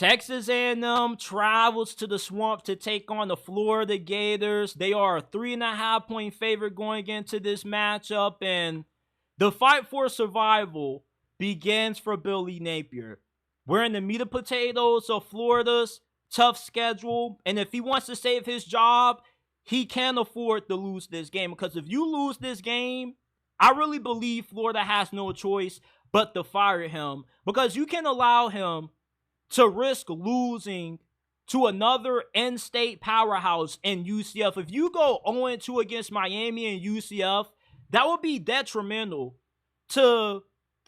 Texas A&M travels to the Swamp to take on the Florida Gators. They are a 3.5-point favorite going into this matchup, and the fight for survival begins for Billy Napier. We're in the meat and potatoes of Florida's tough schedule, and if he wants to save his job, he can't afford to lose this game, because if you lose this game, I really believe Florida has no choice but to fire him, because you can allow him to risk losing to another in-state powerhouse in UCF. If you go 0-2 against Miami and UCF, that would be detrimental to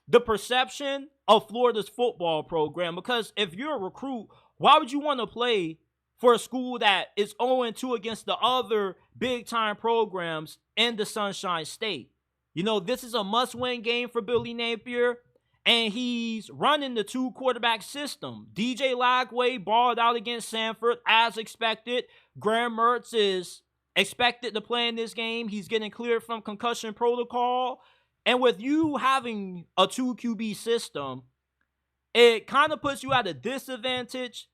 the perception of Florida's football program, because if you're a recruit, why would you want to play for a school that is 0-2 against the other big-time programs in the Sunshine State? You know, this is a must-win game for Billy Napier, and he's running the two-quarterback system. DJ Lagway balled out against Sanford as expected. Graham Mertz is expected to play in this game. He's getting cleared from concussion protocol. And with you having a 2-QB system, it kind of puts you at a disadvantage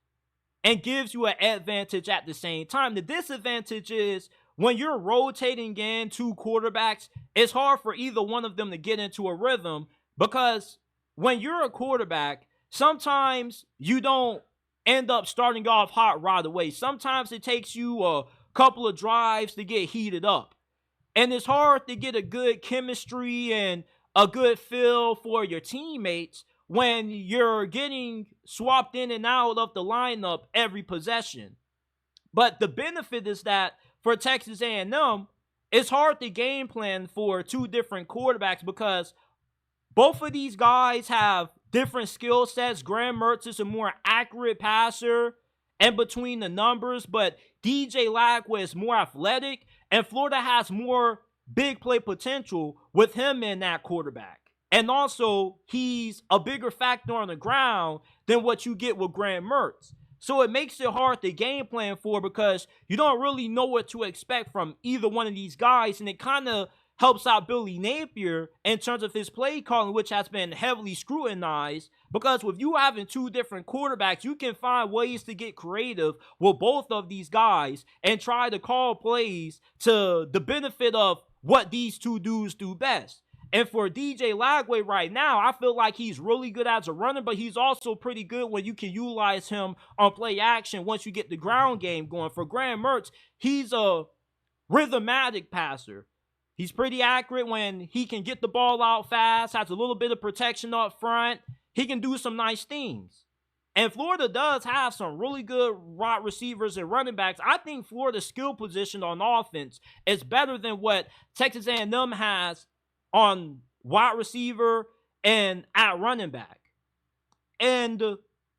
and gives you an advantage at the same time. The disadvantage is when you're rotating in two quarterbacks, it's hard for either one of them to get into a rhythm, because when you're a quarterback, sometimes you don't end up starting off hot right away. Sometimes it takes you a couple of drives to get heated up. And it's hard to get a good chemistry and a good feel for your teammates when you're getting swapped in and out of the lineup every possession. But the benefit is that for Texas A&M, it's hard to game plan for two different quarterbacks, because both of these guys have different skill sets. Graham Mertz is a more accurate passer and between the numbers, but DJ Lagway is more athletic, and Florida has more big play potential with him in that quarterback. And also, he's a bigger factor on the ground than what you get with Graham Mertz. So it makes it hard to game plan for, because you don't really know what to expect from either one of these guys, and it kind of helps out Billy Napier in terms of his play calling, which has been heavily scrutinized, because with you having two different quarterbacks, you can find ways to get creative with both of these guys and try to call plays to the benefit of what these two dudes do best. And for DJ Lagway right now, I feel like he's really good as a runner, but he's also pretty good when you can utilize him on play action once you get the ground game going. For Graham Mertz, he's a rhythmatic passer. He's pretty accurate when he can get the ball out fast, has a little bit of protection up front. He can do some nice things. And Florida does have some really good wide receivers and running backs. I think Florida's skill position on offense is better than what Texas A&M has on wide receiver and at running back. And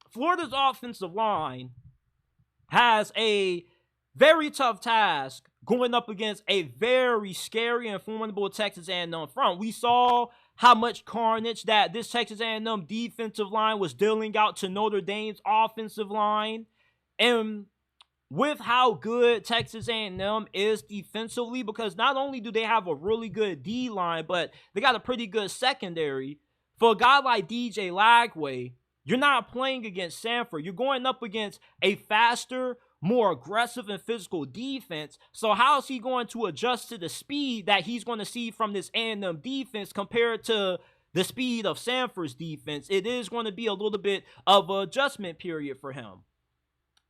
Florida's offensive line has a very tough task going up against a very scary and formidable Texas A&M front. We saw how much carnage that this Texas A&M defensive line was dealing out to Notre Dame's offensive line. And with how good Texas A&M is defensively, because not only do they have a really good D-line, but they got a pretty good secondary. For a guy like DJ Lagway, you're not playing against Sanford. You're going up against a faster, more aggressive and physical defense. So how is he going to adjust to the speed that he's going to see from this A&M defense compared to the speed of Sanford's defense? It is going to be a little bit of an adjustment period for him.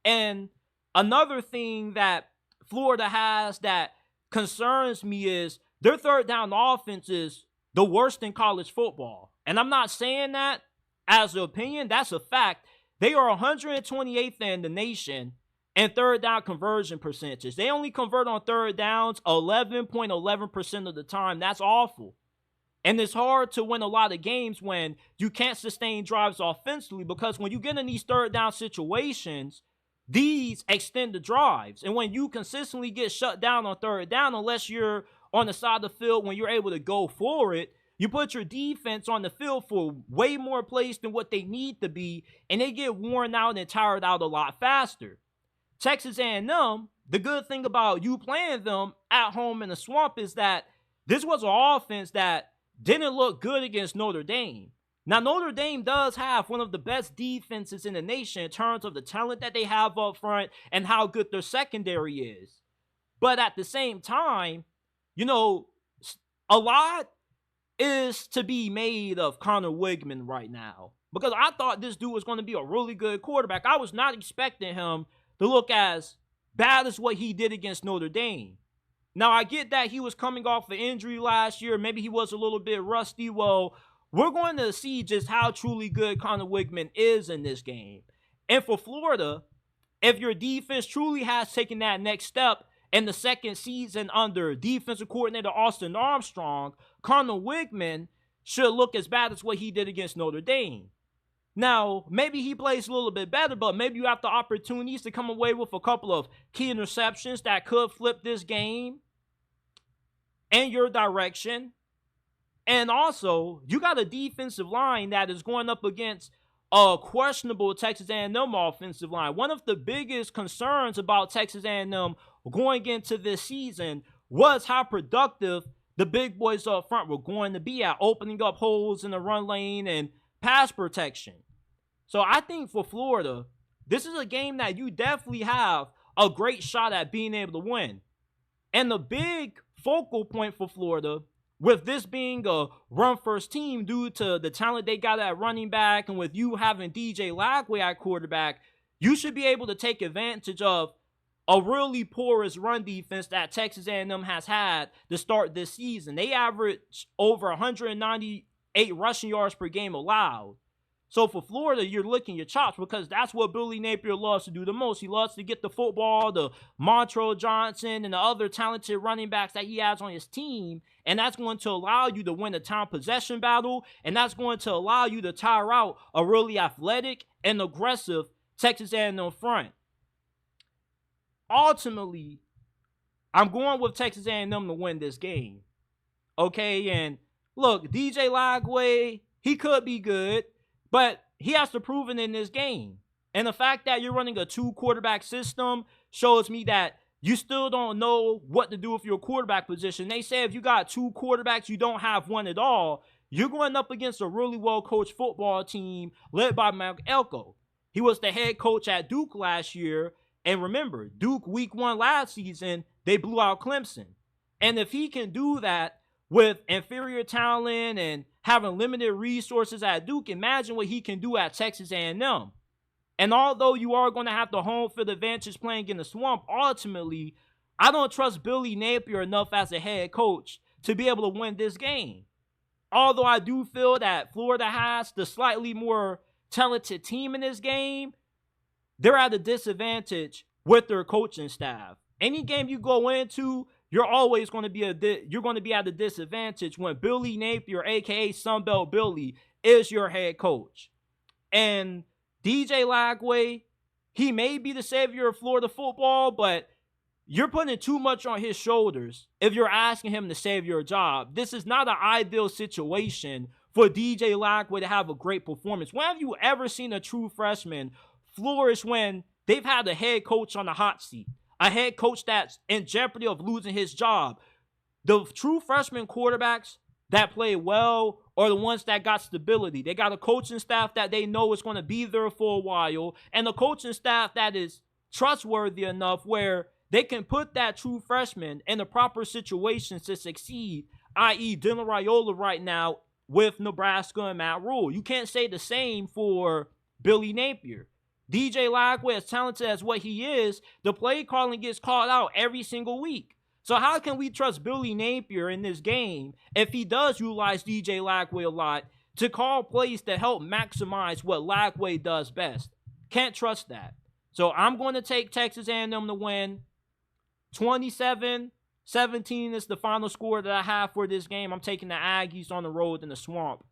And another thing that Florida has that concerns me is their third down offense is the worst in college football. And I'm not saying that as an opinion. That's a fact. They are 128th in the nation and third down conversion percentage. They only convert on third downs 11.11% of the time. That's awful. And it's hard to win a lot of games when you can't sustain drives offensively, because when you get in these third down situations, these extend the drives. And when you consistently get shut down on third down, unless you're on the side of the field when you're able to go for it, you put your defense on the field for way more plays than what they need to be, and they get worn out and tired out a lot faster. Texas A&M, the good thing about you playing them at home in the Swamp is that this was an offense that didn't look good against Notre Dame. Now, Notre Dame does have one of the best defenses in the nation in terms of the talent that they have up front and how good their secondary is. But at the same time, you know, a lot is to be made of Connor Wigman right now. Because I thought this dude was going to be a really good quarterback. I was not expecting him to look as bad as what he did against Notre Dame. Now, I get that he was coming off an injury last year. Maybe he was a little bit rusty. Well, we're going to see just how truly good Connor Wigman is in this game. And for Florida, if your defense truly has taken that next step in the second season under defensive coordinator Austin Armstrong, Connor Wigman should look as bad as what he did against Notre Dame. Now, maybe he plays a little bit better, but maybe you have the opportunities to come away with a couple of key interceptions that could flip this game in your direction. And also, you got a defensive line that is going up against a questionable Texas A&M offensive line. One of the biggest concerns about Texas A&M going into this season was how productive the big boys up front were going to be at opening up holes in the run lane and pass protection. So I think for Florida, this is a game that you definitely have a great shot at being able to win. And the big focal point for Florida, with this being a run-first team due to the talent they got at running back and with you having DJ Lagway at quarterback, you should be able to take advantage of a really porous run defense that Texas A&M has had to start this season. They average over 198 rushing yards per game allowed. So for Florida, you're licking your chops because that's what Billy Napier loves to do the most. He loves to get the football to Montrell Johnson and the other talented running backs that he has on his team, and that's going to allow you to win a time possession battle, and that's going to allow you to tire out a really athletic and aggressive Texas A&M front. Ultimately, I'm going with Texas A&M to win this game. Okay, and look, DJ Lagway, he could be good, but he has to prove it in this game. And the fact that you're running a 2-quarterback system shows me that you still don't know what to do with your quarterback position. They say if you got 2 quarterbacks, you don't have one at all. You're going up against a really well-coached football team led by Mike Elko. He was the head coach at Duke last year. And remember, Duke week 1 last season, they blew out Clemson. And if he can do that with inferior talent and having limited resources at Duke, imagine what he can do at Texas A&M. And although you are going to have the home field advantage playing in the swamp, ultimately, I don't trust Billy Napier enough as a head coach to be able to win this game. Although I do feel that Florida has the slightly more talented team in this game, they're at a disadvantage with their coaching staff. Any game you go into, you're always going to be at a disadvantage when Billy Napier, aka Sunbelt Billy, is your head coach. And DJ Lagway, he may be the savior of Florida football, but you're putting too much on his shoulders if you're asking him to save your job. This is not an ideal situation for DJ Lagway to have a great performance. When have you ever seen a true freshman flourish when they've had a head coach on the hot seat? A head coach that's in jeopardy of losing his job. The true freshman quarterbacks that play well are the ones that got stability. They got a coaching staff that they know is going to be there for a while, and a coaching staff that is trustworthy enough where they can put that true freshman in the proper situations to succeed, i.e. Dylan Raiola right now with Nebraska and Matt Rule. You can't say the same for Billy Napier. DJ Lagway, as talented as what he is, the play calling gets called out every single week. So how can we trust Billy Napier in this game if he does utilize DJ Lagway a lot to call plays to help maximize what Lagway does best? Can't trust that. So I'm going to take Texas A&M to win. 27-17 is the final score that I have for this game. I'm taking the Aggies on the road in the swamp.